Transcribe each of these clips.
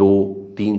2-3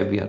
FBR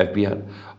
FBR,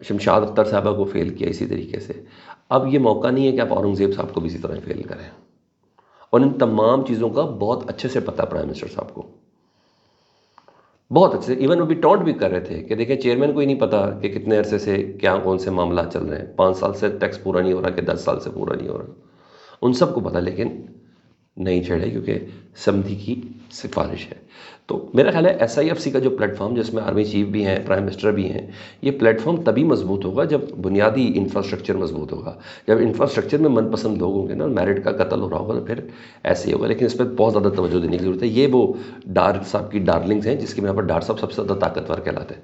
Shamshad Akhtar صاحبہ کو فیل کیا اسی طریقے سے. اب یہ موقع نہیں ہے کہ آپ اورنگزیب صاحب کو بھی اسی طرح فیل کریں. اور ان تمام چیزوں کا بہت اچھے سے پتہ پرائم منسٹر صاحب کو، بہت اچھے سے. ایون وہ بھی ٹونٹ بھی کر رہے تھے کہ دیکھیں چیئرمین کو ہی نہیں پتا کہ کتنے عرصے سے کیا کون سے معاملات چل رہے ہیں، 5 سال سے ٹیکس پورا نہیں ہو رہا کہ 10 سال سے پورا نہیں ہو رہا، ان سب کو پتہ، لیکن نہیں چھیڑے کیونکہ سمدھی کی سفارش ہے. تو میرا خیال ہے ایس آئی ایف سی کا جو پلیٹ فارم جس میں آرمی چیف بھی ہیں، پرائم منسٹر بھی ہیں، یہ پلیٹ فارم تبھی مضبوط ہوگا جب بنیادی انفراسٹرکچر مضبوط ہوگا. جب انفراسٹرکچر میں من پسند لوگ ہوں گے نا، میرٹ کا قتل ہو رہا ہوگا تو پھر ایسے ہی ہوگا. لیکن اس پہ بہت زیادہ توجہ دینے کی ضرورت ہے. یہ وہ ڈار صاحب کی ڈارلنگز ہیں جس کی بنا پر ڈار صاحب سب سے زیادہ طاقتور کہلاتے ہیں.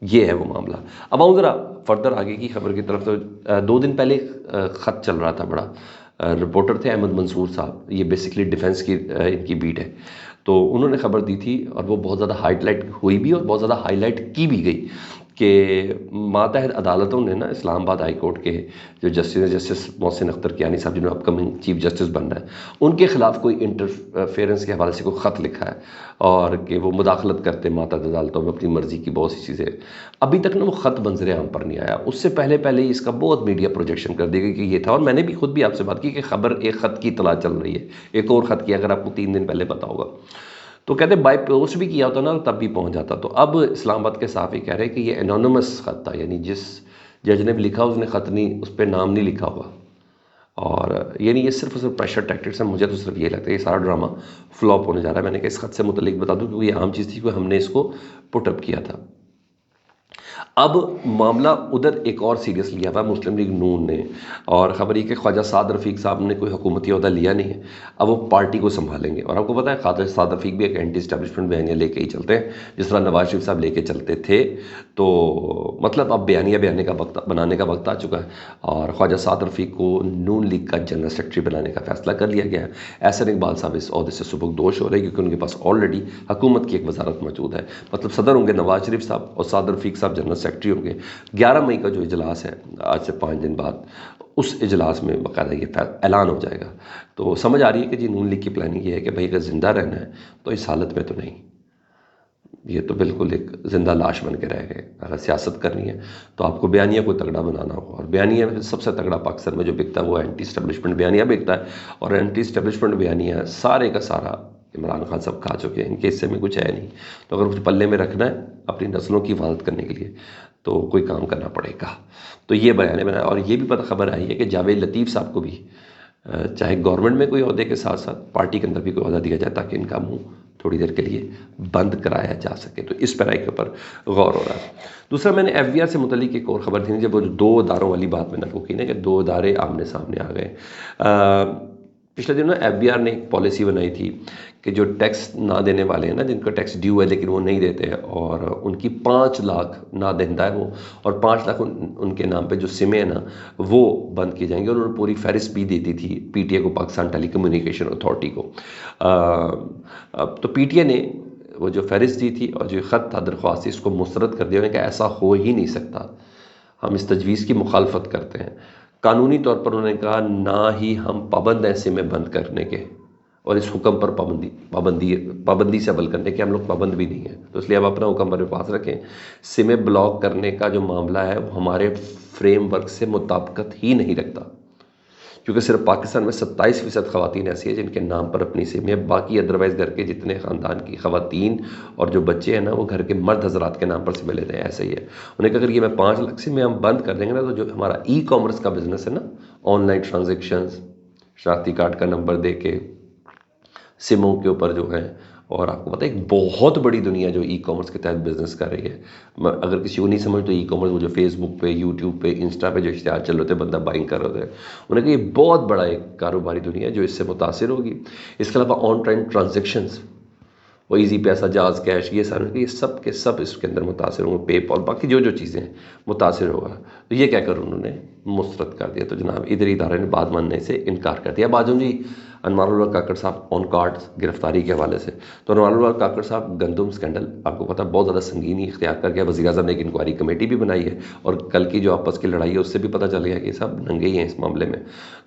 یہ ہے وہ معاملہ. اب آؤں ذرا فردر آگے کی خبر کی طرف. تو 2 دن پہلے خط چل رہا تھا بڑا، رپورٹر تھے احمد منصور صاحب، یہ بیسکلی ڈیفنس کی ان کی بیٹ ہے. تو انہوں نے خبر دی تھی اور وہ بہت زیادہ ہائی لائٹ ہوئی بھی اور بہت زیادہ ہائی لائٹ کی بھی گئی کہ ماتحت عدالتوں نے نا اسلام آباد ہائی کورٹ کے جو جسٹس محسن اختر کیانی صاحب جنہوں اپ کمنگ چیف جسٹس بن رہے ہیں، ان کے خلاف کوئی انٹرفیئرنس کے حوالے سے کوئی خط لکھا ہے اور کہ وہ مداخلت کرتے ماتحت عدالتوں میں اپنی مرضی کی بہت سی چیزیں. ابھی تک نا وہ خط منظر عام پر نہیں آیا. اس سے پہلے ہی اس کا بہت میڈیا پروجیکشن کر دی گئی کہ یہ تھا. اور میں نے بھی خود بھی آپ سے بات کی کہ خبر ایک خط کی اطلاع چل رہی ہے، ایک اور خط کی اگر آپ کو 3 دن پہلے پتا ہوگا تو کہتے بائی پوسٹ بھی کیا ہوتا نا تب بھی پہنچ جاتا. تو اب اسلام آباد کے صحافی کہہ رہے ہیں کہ یہ انونیمس خط تھا، یعنی جس جج نے بھی لکھا اس نے خط نہیں، اس پہ نام نہیں لکھا ہوا. اور یعنی یہ صرف پریشر ٹیکٹکس ہیں. مجھے تو صرف یہ لگتا ہے یہ سارا ڈرامہ فلاپ ہونے جا رہا ہے. میں نے کہا اس خط سے متعلق بتا دوں کیونکہ یہ عام چیز تھی کہ ہم نے اس کو پٹ اپ کیا تھا. اب معاملہ ادھر ایک اور سیریس لیا ہوا مسلم لیگ نون نے، اور خبر یہ کہ خواجہ سعد رفیق صاحب نے کوئی حکومتی عہدہ لیا نہیں ہے، اب وہ پارٹی کو سنبھالیں گے. اور آپ کو پتہ ہے خواجہ سعد رفیق بھی ایک اینٹی اسٹیبلشمنٹ بیانیہ لے کے ہی چلتے ہیں جس طرح نواز شریف صاحب لے کے چلتے تھے. تو مطلب اب بیانیہ کا وقت بنانے کا وقت آ چکا ہے اور خواجہ سعد رفیق کو نون لیگ کا جنرل سیکرٹری بنانے کا فیصلہ کر لیا گیا ہے. احسن اقبال صاحب اس عہدے سے سبکدوش ہو رہے ہیں کیونکہ ان کے پاس آلریڈی حکومت کی ایک وزارت موجود ہے. مطلب صدر ہوں گے نواز شریف صاحب اور سعد رفیق صاحب جنرل سیکرٹری ہوں گے. 11 مئی کا جو اجلاس ہے آج سے 5 دن بعد، اس اجلاس میں باقاعدہ یہ اعلان ہو جائے گا. تو سمجھ آ رہی ہے کہ جی نون لیگ کی پلاننگ یہ ہے کہ بھائی اگر زندہ رہنا ہے تو اس حالت میں تو نہیں، یہ تو بالکل ایک زندہ لاش بن کے رہ گئے. اگر سیاست کرنی ہے تو آپ کو بیانیہ کو تگڑا بنانا ہوگا. اور بیانیہ سب سے تگڑا پاکستان میں جو بکتا ہے وہ اینٹی اسٹیبلشمنٹ بیانیہ بکتا ہے. اور اینٹی اسٹیبلشمنٹ بیانیہ سارے کا سارا عمران خان صاحب کھا چکے ہیں، ان کے حصے میں کچھ ہے نہیں. تو اگر کچھ پلے میں رکھنا ہے اپنی نسلوں کی حفاظت کرنے کے لیے تو کوئی کام کرنا پڑے گا. تو یہ بیان بنایا. اور یہ بھی پتہ خبر آئی ہے کہ جاوید لطیف صاحب کو بھی چاہے گورنمنٹ میں کوئی عہدے کے ساتھ ساتھ پارٹی کے اندر بھی کوئی عہدہ دیا جائے تاکہ ان کا منہ تھوڑی دیر کے لیے بند کرایا جا سکے. تو اس پیرائی کے اوپر غور ہو رہا ہے. دوسرا میں نے ایف بی آر سے متعلق ایک اور خبر تھی، جب وہ 2 اداروں والی بات میں نے کو کی نا کہ 2 ادارے آمنے سامنے آ گئے. پچھلے دنوں ایف بی آر نے ایک پالیسی بنائی تھی کہ جو ٹیکس نہ دینے والے ہیں نا، جن کا ٹیکس ڈیو ہے لیکن وہ نہیں دیتے ہیں، اور ان کی 5 لاکھ نہ دہندہ ہے وہ، اور 5 لاکھ ان کے نام پہ جو سمیں ہیں نا وہ بند کی جائیں گے. اور انہوں نے پوری فہرست بھی دی تھی پی ٹی اے کو، پاکستان ٹیلی کمیونیکیشن اتھارٹی کو. تو پی ٹی اے نے وہ جو فہرست دی تھی اور جو خط تھا درخواست تھی اس کو مسترد کر دیا. انہوں نے کہا ایسا ہو ہی نہیں سکتا، ہم اس تجویز کی مخالفت کرتے ہیں. قانونی طور پر انہوں نے کہا نہ ہی ہم پابند ہیں سمیں بند کرنے کے، اور اس حکم پر پابندی سے عمل کرنے کے ہم لوگ پابند بھی نہیں ہیں. تو اس لیے آپ اپنا حکم پر پاس رکھیں. سمیں بلاک کرنے کا جو معاملہ ہے وہ ہمارے فریم ورک سے مطابقت ہی نہیں رکھتا، کیونکہ صرف پاکستان میں 27% خواتین ایسی ہیں جن کے نام پر اپنی سمیں، باقی ادروائز گھر کے جتنے خاندان کی خواتین اور جو بچے ہیں نا وہ گھر کے مرد حضرات کے نام پر سمیں لیتے ہیں. ایسا ہی ہے. انہوں نے کہا اگر یہ میں 5 لاکھ سمیں ہم بند کر دیں گے نا تو جو ہمارا ای کامرس کا بزنس ہے نا، آن لائن ٹرانزیکشنز، شناختی کارڈ کا نمبر دے کے سموں کے اوپر جو ہے، اور آپ کو پتہ ہے ایک بہت بڑی دنیا جو ای کامرس کے تحت بزنس کر رہی ہے. اگر کسی کو نہیں سمجھ تو ای کامرس وہ جو فیس بک پہ، یوٹیوب پہ، انسٹا پہ جو اشتہار چل رہے ہوتے ہیں بندہ بائنگ کر رہے ہوتے ہیں، انہوں نے کہا یہ بہت بڑا ایک کاروباری دنیا ہے جو اس سے متاثر ہوگی. اس کے علاوہ آن لائن ٹرانزیکشنز، وہ ایزی پیسہ، جاز کیش، یہ سارے یہ سب کے سب اس کے اندر متاثر ہوں گے. پے پال، باقی جو چیزیں ہیں متاثر ہوگا. تو یہ کہہ کر انہوں نے مسترد کر دیا. تو جناب ادھر ادارے نے بات ماننے سے انکار کر دیا. اب آ جاؤں جی انوار اللہ کاکڑ صاحب آن کارڈ گرفتاری کے حوالے سے. تو انوار اللہ کاکڑ صاحب گندم اسکینڈل آپ کو پتہ بہت زیادہ سنگینی اختیار کر گیا. وزیر اعظم نے ایک انکوائری کمیٹی بھی بنائی ہے، اور کل کی جو آپس کی لڑائی ہے اس سے بھی پتہ چل گیا کہ یہ سب ننگے ہی ہیں اس معاملے میں.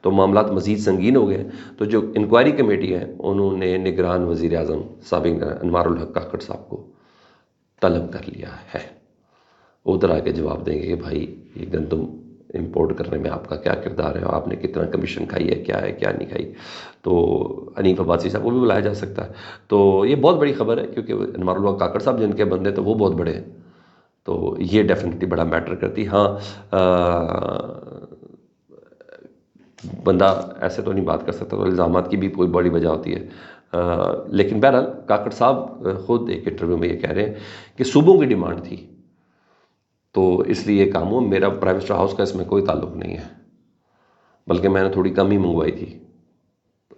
تو معاملات مزید سنگین ہو گئے. تو جو انکوائری کمیٹی ہے انہوں نے نگران وزیر اعظم سابق انوار الحق کاکڑ صاحب کو طلب کر لیا ہے. ادھر آ کے جواب دیں گے کہ بھائی یہ گندم امپورٹ کرنے میں آپ کا کیا کردار ہے، آپ نے کتنا کمیشن کھائی ہے کیا نہیں کھائی. تو حنیف عباسی صاحب کو بھی بلایا جا سکتا ہے. تو یہ بہت بڑی خبر ہے، کیونکہ انوار الحق کاکڑ صاحب جن کے بندے تو وہ بہت بڑے ہیں، تو یہ ڈیفینیٹلی بڑا میٹر کرتی. ہاں بندہ ایسے تو نہیں بات کر سکتا، تو الزامات کی بھی کوئی بڑی وجہ ہوتی ہے. لیکن بہرحال کاکڑ صاحب خود ایک انٹرویو میں یہ کہہ رہے ہیں کہ صوبوں کی ڈیمانڈ تھی، تو اس لیے یہ کام ہو. میرا پرائم منسٹر ہاؤس کا اس میں کوئی تعلق نہیں ہے، بلکہ میں نے تھوڑی کم ہی منگوائی تھی.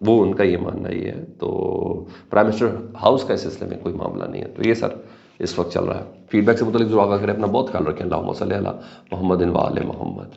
وہ ان کا یہ ماننا ہی ہے. تو پرائم منسٹر ہاؤس کا اس سلسلے میں کوئی معاملہ نہیں ہے. تو یہ سر اس وقت چل رہا ہے. فیڈ بیک سے متعلق ضرور آگاہ کریں. اپنا بہت خیال رکھیں. اللہم صلی علی محمد و آل محمد.